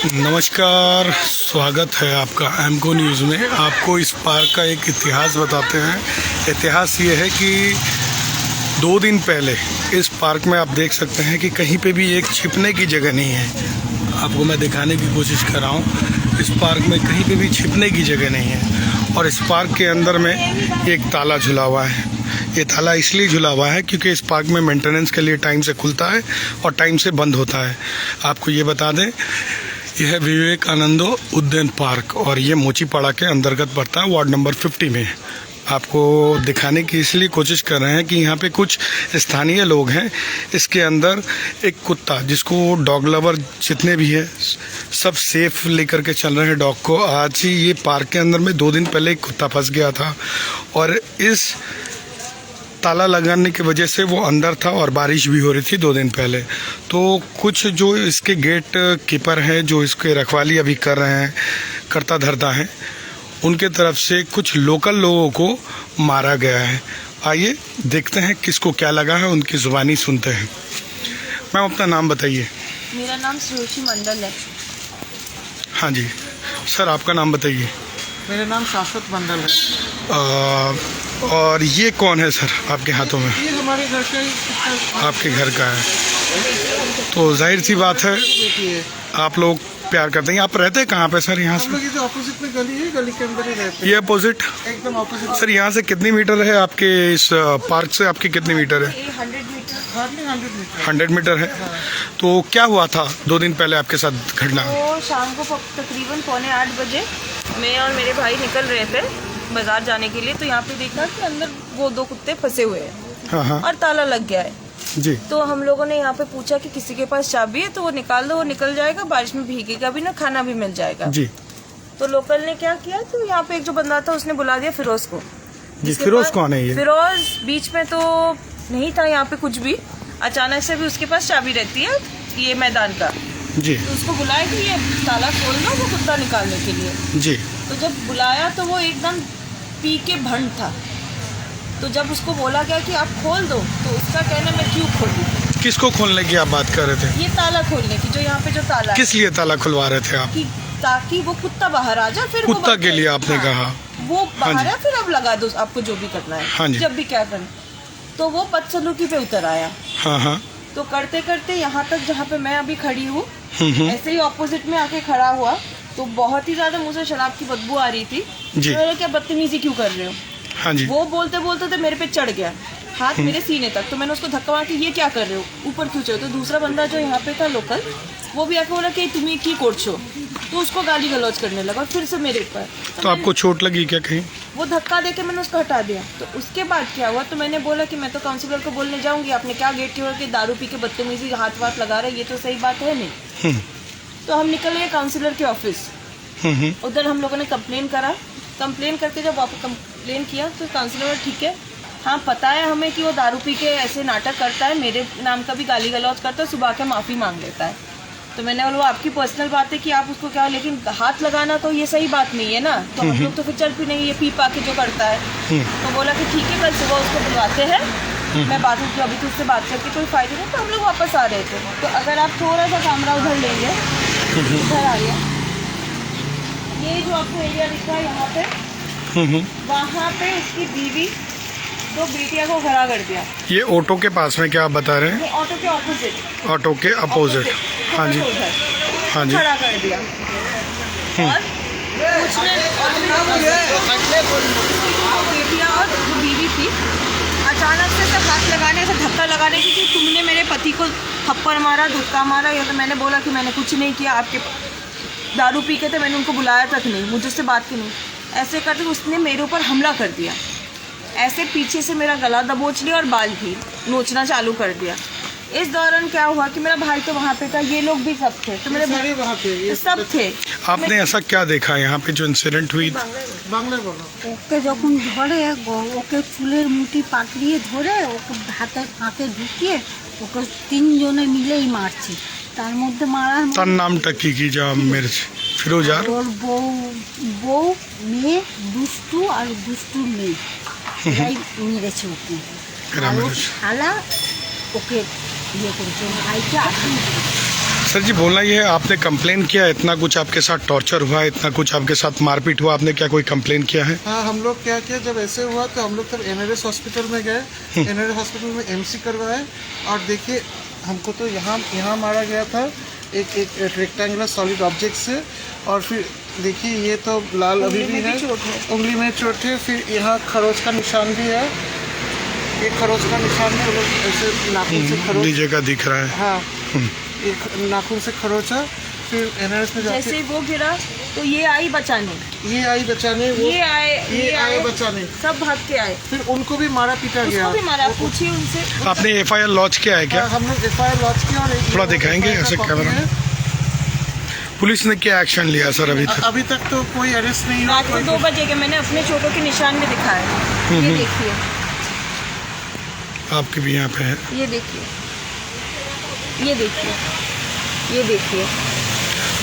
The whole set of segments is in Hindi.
नमस्कार, स्वागत है आपका एमको न्यूज़ में। आपको इस पार्क का एक इतिहास बताते हैं। इतिहास ये है कि 2 दिन पहले इस पार्क में आप देख सकते हैं कि कहीं पे भी एक छिपने की जगह नहीं है। आपको मैं दिखाने की कोशिश कर रहा हूँ, इस पार्क में कहीं पे भी छिपने की जगह नहीं है। और इस पार्क के अंदर में एक ताला झुला हुआ है। ये ताला इसलिए झुला हुआ है क्योंकि इस पार्क में मेंटेनेंस के लिए टाइम से खुलता है और टाइम से बंद होता है। आपको ये बता दें, यह है विवेकानंद उद्यान पार्क और ये मोचीपाड़ा के अंतर्गत पड़ता है, वार्ड नंबर 50 में। आपको दिखाने की इसलिए कोशिश कर रहे हैं कि यहाँ पे कुछ स्थानीय लोग हैं। इसके अंदर एक कुत्ता, जिसको डॉग लवर जितने भी है सब सेफ लेकर के चल रहे हैं डॉग को। आज ही ये पार्क के अंदर में 2 दिन पहले एक कुत्ता फंस गया था और इस ताला लगाने की वजह से वो अंदर था और बारिश भी हो रही थी 2 दिन पहले। तो कुछ जो इसके गेट कीपर हैं, जो इसके रखवाली अभी कर रहे हैं, करता धरता है, उनके तरफ से कुछ लोकल लोगों को मारा गया है। आइए देखते हैं किसको क्या लगा है, उनकी जुबानी सुनते हैं। मैम, अपना नाम बताइए। मेरा नाम सुरुचि मंडल है। हाँ जी सर, आपका नाम बताइए। मेरा नाम शाश्वत मंडल है। और ये कौन है सर आपके हाथों में? ये हमारे घर का ही आपके घर का है, तो जाहिर सी बात है बेटी है। आप लोग प्यार करते हैं। आप रहते हैं कहाँ पे सर? यहाँ हम से लोग इधर ऑपोजिट में गली है, गली के अंदर ही रहते ये अपोजिट? हैं, एकदम ऑपोजिट। सर यहाँ से कितनी मीटर है आपके इस पार्क से? आपकी कितनी मीटर है? 100 मीटर। Hardly 100 metre. 100 मीटर है। तो क्या हुआ था 2 दिन पहले आपके साथ घटना? तो शाम को तकरीबन 7:45 बजे मैं और मेरे भाई निकल रहे थे बाजार जाने के लिए, तो यहाँ पे देखा कि अंदर वो 2 कुत्ते फंसे हुए हैं। हाँ हाँ और ताला लग गया है। जी। तो हम लोगों ने यहाँ पे पूछा कि किसी के पास चाबी है तो वो निकाल दो, वो निकल जाएगा, बारिश में भीगेगा भी ना, खाना भी मिल जाएगा। जी तो लोकल ने क्या किया, तो यहाँ पे एक जो बंदा था उसने बुला दिया फिरोज को। जी। फिरोज कौन है ये? फिरोज बीच में तो नहीं था यहाँ पे कुछ भी, अचानक से भी उसके पास चाबी रहती है ये मैदान का। जी तो उसको बुलाया कि ये ताला खोल दो, वो कुत्ता निकालने के लिए। जी। तो जब बुलाया तो वो एकदम पी के भंड था। तो जब उसको बोला गया कि आप खोल दो, तो उसका कहना मैं क्यों खोलूं? किसको खोलने की आप बात कर रहे थे? ये ताला खोलने की, जो यहाँ पे जो ताला किस लिए ताला खुलवा रहे थे आप? है कि ताकि वो कुत्ता बाहर आ जाए। फिर वो कुत्ता बंद के लिए करे। आपने हाँ, कहा? वो बाहर हाँ जी। है, फिर अब लगा दो आपको जो भी करना है। हाँ जी। जब भी क्या करना, तो वो बदसलूकी पे उतर आया। हाँ हाँ। तो करते करते यहाँ तक जहाँ पे मैं अभी खड़ी हूँ, हम्म। ऐसे ही ऑपोजिट में आके खड़ा हुआ। तो बहुत ही ज्यादा मुझे शराब की बदबू आ रही थी। जी। तो मैंने क्या बदतमीजी क्यों कर रहे हो? हाँ जी। वो बोलते बोलते तो मेरे पे चढ़ गया, हाथ मेरे सीने तक। तो मैंने उसको धक्का मारा कि ये क्या कर रहे हो, ऊपर क्यों चढ़े? तो दूसरा बंदा जो यहाँ पे था लोकल, वो भी आके बोला कि तुम्हें की कोर्चो। तो उसको गाली गलौज करने लगा फिर से मेरे ऊपर। तो आपको चोट लगी क्या कहीं? वो धक्का देके मैंने उसको हटा दिया। तो उसके बाद क्या हुआ, तो मैंने बोला कि मैं तो काउंसलर को बोलने जाऊंगी, आपने क्या गेट की ओर के दारू पी के बदतमीजी हाथ वाथ लगा रहे, ये तो सही बात है नहीं। तो हम निकल गए काउंसलर के ऑफिस। उधर हम लोगों ने कंप्लेन करा। कंप्लेन करके जब वापस कंप्लेन किया तो काउंसलर ठीक है, हाँ पता है हमें कि वो दारू पी के ऐसे नाटक करता है, मेरे नाम का भी गाली गलौज करता है, सुबह के माफ़ी मांग लेता है। तो मैंने बोला वो आपकी पर्सनल बात है कि आप उसको क्या, लेकिन हाथ लगाना तो ये सही बात नहीं है ना। तो हम लोग तो फिर चल भी नहीं, ये पी पा के जो करता है। तो बोला कि ठीक है, कल सुबह उसको बुलवाते हैं, मैं बात जो अभी तो उससे बात करके कोई फायदा नहीं। तो हम लोग वापस आ रहे थे। तो अगर आप थोड़ा सा कैमरा उधर लेंगे, उधर आइए, ये जो आपको एरिया दिख रहा है यहाँ पे, वहाँ पे उसकी बीवी 2 बेटियां को खड़ा कर दिया। ये ऑटो के पास में क्या आप बता रहे हैं? ये ऑटो के ऑपोजिट। ऑटो के अपोजिट। हाँ जी। हाँ जी। खड़ा कर दिया। और उसने बेटियां और जो बीवी थी, अचानक से सब हाथ लगाने से, धक्का लगाने की कि तुमने मेरे पति को थप्पड़ मारा, धक्का मारा। या तो मैंने बोला कि मैंने कुछ नहीं किया, आपके दारू पी के थे, मैंने उनको बुलाया तक नहीं, मुझे उससे बात की नहीं। ऐसे करके उसने मेरे ऊपर हमला कर दिया। ऐसे पीछे से मेरा गला दबोच लिया और बाल भी नोचना चालू कर दिया। इस दौरान क्या हुआ कि मेरा भाई तो वहाँ पे था, ये लोग भी सब थे, तो मेरे भाई वहाँ पे ये सब थे। आपने ऐसा क्या देखा यहाँ पे जो इंसिडेंट हुई? বাংলায় বলো। ওকে যখন ধরে ওকে চুলের মুঠি পাকড়িয়ে ধরে ওকে হাতের ফাঁকে ঢুকিয়ে ওকে 3 জনে মিলেই মারছে। তার মধ্যে মারার তার নামটা কি যা মেরেছে? ফিরোজার? ওর বউ মেয়ে দুষ্টু আর দুষ্টুর মেয়ে এরাই মেরেছে ওকে। এরা আর ওর মেরেছে। শালা ওকে ইয়ে করেছে, ওর ভাইকে আটকে सर जी बोलना ये है, आपने कंप्लेन किया, इतना कुछ आपके साथ टॉर्चर हुआ, इतना कुछ आपके साथ मारपीट हुआ, आपने क्या कोई कंप्लेन किया है? हाँ, हम लोग क्या किया, जब ऐसे हुआ तो हम लोग तब NRS हॉस्पिटल में गए, NRS हॉस्पिटल में MC करवाए। और देखिए हमको तो यहाँ मारा गया था एक रेक्टेंगुलर सॉलिड ऑब्जेक्ट से। और फिर देखिए ये तो लाल अभी भी है, उंगली में चोट है। फिर यहाँ खरोच का निशान भी है, ये खरोच का निशान है, वो लोग ऐसे नाखून से खरोच नीचे का दिख रहा है। हाँ, एक नाखून से खरोचा। फिर NRS में जैसे जाके वो गिरा तो ये आई बचाने, ये आई बचाने, वो ये आए बचाने, सब भाग के आए, फिर उनको भी मारा पीटा गया। उसको भी मारा। पूछिए उनसे। आपने FIR लॉन्च किया है क्या? हम लोग FIR लॉन्च किया। और थोड़ा दिखाएंगे ऐसे कैमरा में? पुलिस ने क्या एक्शन लिया सर अभी तक? अभी तक तो कोई अरेस्ट नहीं हुआ। रात को 2 बजे के मैंने अपने चोटों के निशान में दिखाया। ये देखिए, आपके भी यहाँ पे है। ये देखिए, ये देखिए, ये देखिए।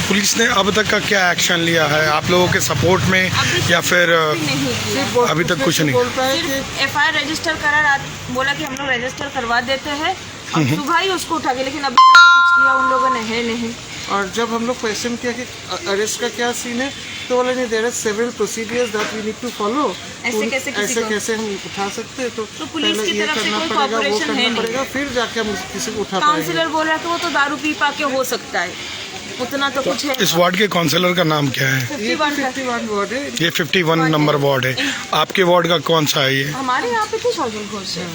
पुलिस ने अब तक का क्या एक्शन लिया है आप लोगों के सपोर्ट में, या फिर नहीं किया। अभी तक कुछ नहीं? बोलता है कि सिर्फ FIR रजिस्टर करा, रात बोला कि हम लोग रजिस्टर करवा देते हैं। अब सुबह ही उसको उठा के, लेकिन अभी तक तो कुछ किया उन लोगों ने है नहीं। और जब हम लोग क्वेश्चन किया कि अरेस्ट का क्या सीन है, तो बोले नहीं, there are several procedures that we need to follow. ऐसे कैसे किसी ऐसे को? कैसे हम उठा सकते हैं? तो पुलिस पहले की ये तरफ से करना कोई पड़ेगा, वो cooperation है करना नहीं। पड़ेगा, फिर जाके हम किसी को उठा पाएंगे। काउंसिलर बोल रहा है कि वो तो दारू पी पा के हो सकता है, उतना तो कुछ है। इस वार्ड के काउंसलर का नाम क्या है? ये 51 का। 51 वार्ड है। ये 51 नंबर वार्ड है। आपके वार्ड का कौन सा है ये? हमारे यहाँ पे तो शौजल घोष है।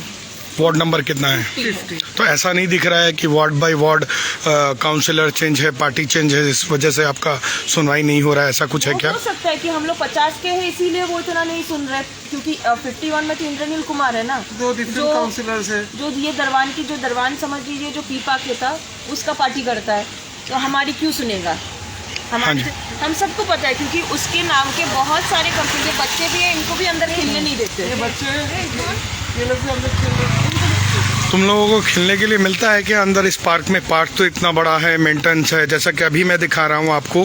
वार्ड नंबर कितना है? 50। तो ऐसा नहीं दिख रहा है कि ward by ward councillor change है, पार्टी चेंज है, इस वजह से आपका सुनवाई नहीं हो रहा है, ऐसा कुछ है वो क्या? हो सकता है कि हम लोग 50 के हैं इसीलिए वो इतना नहीं सुन रहे, क्योंकि 51 में तो इंद्रनील कुमार है ना, 2 डिफरेंट जो- काउंसिलर्स है। जो ये दरवान समझ लीजिए, जो पीपा के था उसका पार्टी करता है, तो हमारी क्यों सुनेगा? हाँ जी। हम सबको पता है, क्योंकि उसके नाम के बहुत सारे कंपनी के बच्चे भी हैं, इनको भी अंदर खेलने नहीं देते। ये बच्चे हैं, ये लोग भी अंदर खेल रहे हैं। तुम लोगों को खेलने के लिए मिलता है क्या अंदर इस पार्क में? पार्क तो इतना बड़ा है, मेंटेनेंस है, जैसा कि अभी मैं दिखा रहा हूँ आपको।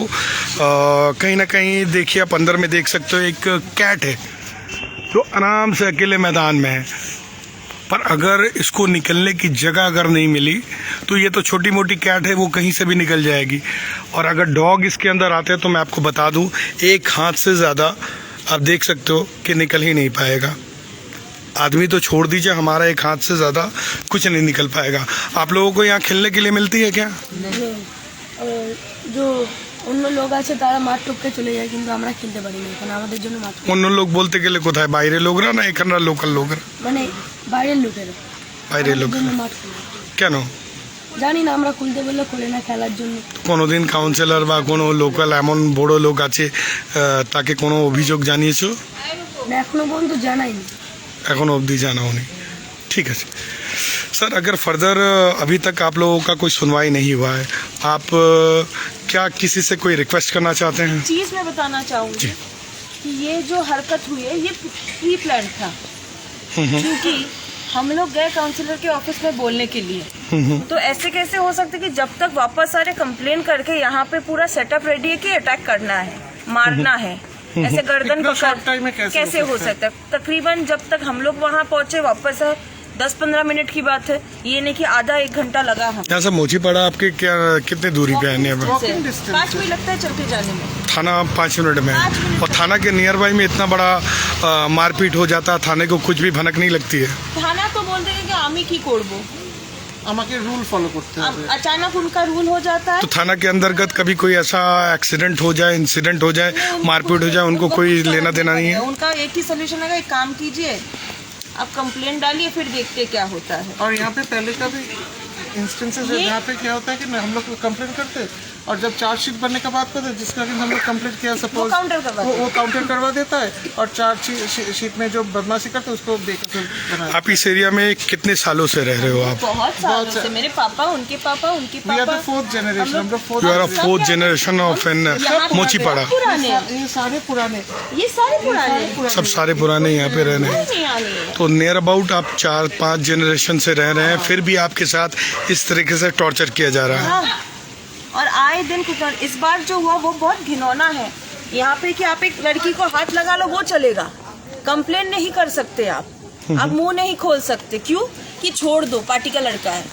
कहीं ना कहीं देखिए, आप अंदर में देख सकते हो एक कैट है जो आराम से अकेले मैदान में है। पर अगर इसको निकलने की जगह अगर नहीं मिली तो ये तो छोटी मोटी कैट है, वो कहीं से भी निकल जाएगी। और अगर डॉग इसके अंदर आते हैं तो मैं आपको बता दूं, एक हाथ से ज़्यादा आप देख सकते हो कि निकल ही नहीं पाएगा। आदमी तो छोड़ दीजिए, हमारा एक हाथ से ज़्यादा कुछ नहीं निकल पाएगा। आप लोगों को यहाँ खेलने के लिए मिलती है क्या? जो অন্য লোক আছে তারা মাঠ টপকে চলে যায়, কিন্তু আমরা খেলতে পারি না, এখানে আমাদের জন্য মাঠ অন্য লোক বলতে গেলে কোথায়? বাইরে লোকরা না এখানরা লোকাল লোকরা? মানে বাইরের লোকেরা বাইরের আমাদের লোকেরা। জন্য মাঠ খোলে না। কেন? জানি না, আমরা খুলতে বললে খোলে না খেলার জন্য। কোনোদিন কাউন্সিলর বা কোনো লোকাল এমন বড় লোক আছে তাকে কোনো অভিযোগ জানিয়েছো? না, এখনো পর্যন্ত জানাইনি। एखोनो अवधि जाना होने। ठीक है सर, अगर फर्दर अभी तक आप लोगों का कोई सुनवाई नहीं हुआ है, आप क्या किसी से कोई रिक्वेस्ट करना चाहते हैं? चीज मैं बताना चाहूंगी कि ये जो हरकत हुई है ये प्री प्लान था, क्योंकि हम लोग गए काउंसिलर के ऑफिस में बोलने के लिए, तो ऐसे कैसे हो सकता है कि जब तक वापस आ रहे कंप्लेन करके यहाँ पे पूरा सेटअप रेडी है कि अटैक करना है, मारना है, ऐसे गर्दन इतना short पकड़ time में कैसे हो सकता है? तकरीबन जब तक हम लोग वहाँ पहुँचे वापस है 10-15 मिनट की बात है, ये नहीं कि आधा 1 घंटा लगा हम। यहाँ से मोची पड़ा आपके क्या कितने दूरी पे है near by? Walking distance 5 minute लगता है चलते जाने में। थाना 5 मिनट में है। 5 मिनट। और थाना के नियर बाय में इतना बड़ा मारपीट हो जाता है, थाने को कुछ भी भनक नहीं लगती है? थाना तो बोल देंगे कि आमी की कोड़बो, আমাকে রুল ফলো করতে হবে। अचानक उनका रूल हो जाता है। तो थाना के अंतर्गत कभी कोई ऐसा एक्सीडेंट हो जाए, इंसिडेंट हो जाए, मारपीट हो जाए, उनको कोई लेना देना नहीं है? उनका एक ही सोल्यूशन है, एक काम कीजिए, आप कंप्लेंट डालिए, फिर देखते क्या होता है। और यहाँ पे पहले का भी इंस्टेंसेस है जहाँ पे क्या होता है कि हम लोग कंप्लेंट करते हैं, और जब चार्जशीट बनने का बात करते हैं, जिसका कि हम लोग कंप्लेंट किया सपोज काउंटर करवा वो काउंटर करवा देता है, और चार्जशीट में जो बदमाशी करते हैं उसको बेकसूर बना देता है। आप इस एरिया में कितने सालों से रह रहे हो आप? बहुत सालों से मेरे पापा, उनके पापा, उनके We are पापा, the 4th generation, हम लोग 4th you are a generation। 4th generation of an Mochipara. पुराने, ये सारे पुराने ये सारे पुराने, सब सारे पुराने यहाँ पे रह रहे हैं। नहीं आने। तो नियर अबाउट आप 4-5 जनरेशन से रह रहे हैं, फिर भी आपके साथ इस तरीके से टॉर्चर किया जा रहा है। हाँ, और आए दिन कुछ, इस बार जो हुआ वो बहुत घिनौना है। यहाँ पे कि आप एक लड़की को हाथ लगा लो वो चलेगा, कंप्लेन नहीं कर सकते आप मुंह नहीं खोल सकते। क्यों? कि छोड़ दो, पार्टी का लड़का है,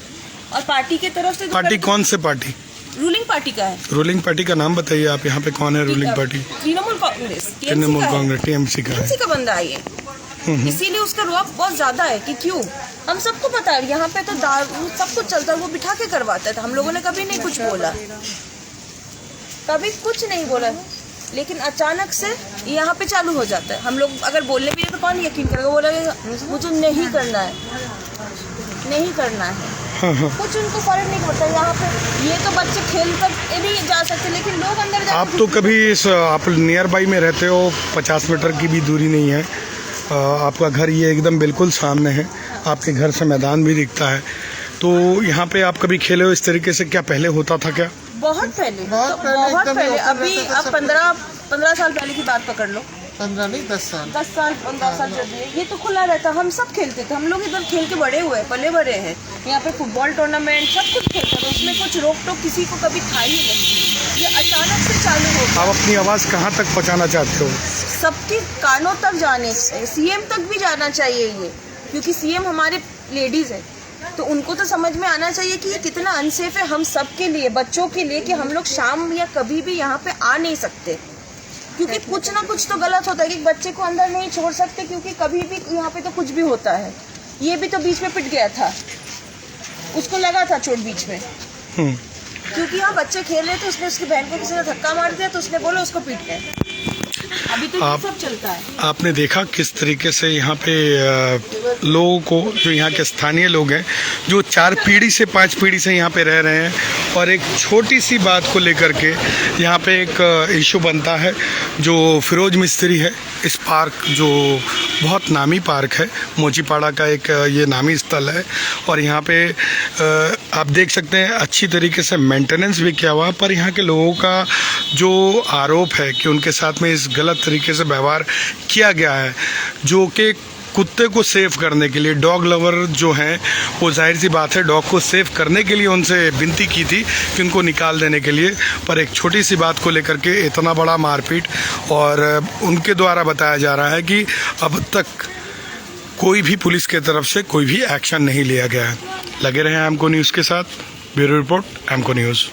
और पार्टी की तरफ से पार्टी कौन से पार्टी? रूलिंग पार्टी का है। रूलिंग पार्टी का नाम बताइए आप, यहाँ पे कौन है ruling party? Trinamool Congress, Trinamool Congress, TMC का है। टीएमसी का बंदा है ये, इसीलिए उसका रौब बहुत ज्यादा है कि क्यों। हम सबको पता है यहाँ पे तो दारू सब कुछ चलता है, वो बिठा के करवाता था। हम लोगों ने कभी नहीं कुछ बोला, कभी कुछ नहीं बोला, लेकिन अचानक से यहाँ पे चालू हो जाता है। हम लोग अगर बोलने भी तो कौन यकीन करेगा, बोलेगा मुझे नहीं करना है, नहीं करना है। कुछ उनको फर्क नहीं पड़ता। यहाँ पे ये तो बच्चे खेल कर नहीं जा सकते, लेकिन लोग अंदर जाकर आप तो कभी आप नियर बाई में रहते हो, 50 मीटर की भी दूरी नहीं है, आपका घर ये एकदम बिल्कुल सामने है, आपके घर से मैदान भी दिखता है, तो यहाँ पे आप कभी खेले हो इस तरीके से? क्या पहले होता था क्या? बहुत पहले, बहुत पहले, बहुत एकदम पहले। ही अभी होता था अब 15 साल पहले की बात पकड़ लो, 15 नहीं 10 साल। 10 साल 15 साल चल रही है। ये तो खुला रहता, हम सब खेलते थे, हम लोग इधर खेल के बड़े हुए, पले बड़े हैं। यहाँ पे फुटबॉल टूर्नामेंट सब कुछ खेलते थे, उसमें कुछ रोक टोक किसी को कभी था ही नहीं। ये अचानक से चालू हो गया। आप अपनी आवाज़ कहाँ तक पहुँचाना चाहते हो? सबके कानों तक जाने, सीएम तक भी जाना चाहिए ये, क्योंकि सीएम हमारे लेडीज है, तो उनको तो समझ में आना चाहिए कि ये कितना अनसेफ है हम सब के लिए, बच्चों के लिए, कि हम लोग शाम या कभी भी यहाँ पे आ नहीं सकते, क्योंकि कुछ ना कुछ तो गलत होता है कि बच्चे को अंदर नहीं छोड़ सकते, क्योंकि कभी भी यहाँ पे तो कुछ भी होता है। ये भी तो बीच में पिट गया था, उसको लगा था चोट बीच में, क्योंकि यहाँ बच्चे खेल रहे थे, उसने उसकी बहन को किसी ने धक्का मार दिया तो उसने बोला उसको पीट गए। अभी तो ये सब चलता है। आपने देखा किस तरीके से यहाँ पे लोगों को, जो यहाँ के स्थानीय लोग हैं, जो 4 पीढ़ी से 5 पीढ़ी से यहाँ पे रह रहे हैं, और एक छोटी सी बात को लेकर के यहाँ पे एक इशू बनता है, जो फिरोज मिस्त्री है। इस पार्क जो बहुत नामी पार्क है, मोचीपाड़ा का एक ये नामी स्थल है, और यहाँ पे आप देख सकते हैं अच्छी तरीके से मेंटेनेंस भी किया हुआ, पर यहाँ के लोगों का जो आरोप है कि उनके साथ में इस गलत तरीके से व्यवहार किया गया है, जो कि कुत्ते को सेव करने के लिए, डॉग लवर जो हैं वो जाहिर सी बात है डॉग को सेव करने के लिए उनसे विनती की थी कि उनको निकाल देने के लिए, पर एक छोटी सी बात को लेकर के इतना बड़ा मारपीट, और उनके द्वारा बताया जा रहा है कि अब तक कोई भी पुलिस के तरफ से कोई भी एक्शन नहीं लिया गया है। लगे रहे एमको न्यूज़ के साथ। Bureau report, एमको news.